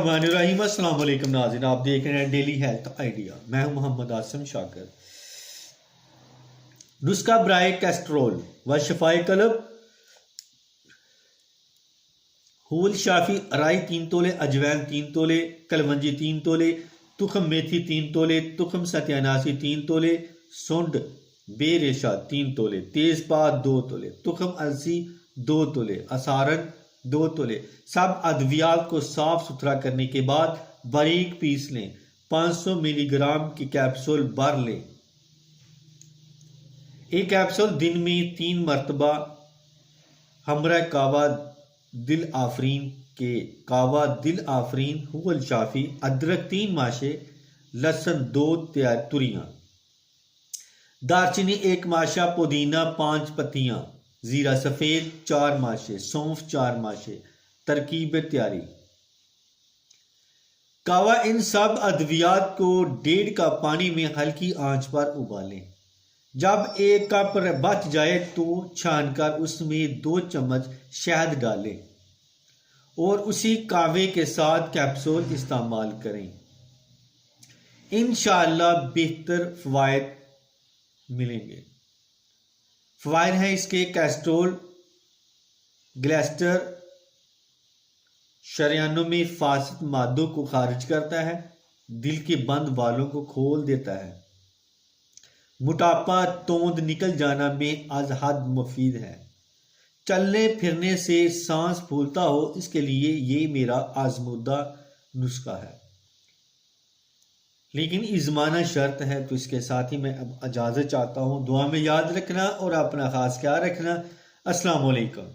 रहीम अस्सलाम वालेकुम नाज़रीन, आप देख रहे हैं डेली हेल्थ आइडिया। मैं हूं मोहम्मद आसिम शाकिर। नुस्खा ब्राए कैस्ट्रोल व शफाए कलब। हूल शाफी राई 3 तोले, अजवैन 3 तोले, कलवंजी 3 तोले, तुखम मेथी 3 तोले, तुखम सत्यानासी 3 तोले, सुंड बेरेशा 3 तोले, तेजपात 2 तोले, तुखम अलसी 2 तोले, असारन 2 तोले। सब अद्वियात को साफ सुथरा करने के बाद बारीक पीस लें। 500 मिलीग्राम की कैप्सूल भर लें। एक कैप्सूल दिन में 3 मरतबा हमरा कावा दिल आफरीन के कावा दिल आफरीन, हुल शाफी, अदरक 3 माशे, लहसुन 2 तुरियां, दारचीनी 1 माशा, पुदीना 5 पत्तियां, जीरा सफेद 4 माशे, सौंफ 4 माशे। तरकीब तैयारी। कावा इन सब अद्वियात को 1.5 कप पानी में हल्की आंच पर उबालें। जब 1 कप बच जाए तो छानकर उसमें 2 चम्मच शहद डालें और उसी कावे के साथ कैप्सूल इस्तेमाल करें। इंशाअल्लाह बेहतर फवायद मिलेंगे। फवायद हैं इसके: कैस्ट्रोल ग्लेस्टर शरियानों में फासिद मादों को खारिज करता है, दिल के बंद बालों को खोल देता है, मोटापा तोंद निकल जाना में अज हद मुफीद है, चलने फिरने से सांस फूलता हो, इसके लिए ये मेरा आजमूदा नुस्खा है। लेकिन इज़माना शर्त है, तो इसके साथ ही मैं अब इजाज़त चाहता हूँ। दुआ में याद रखना और अपना खास ख्याल रखना। अस्सलाम वालेकुम।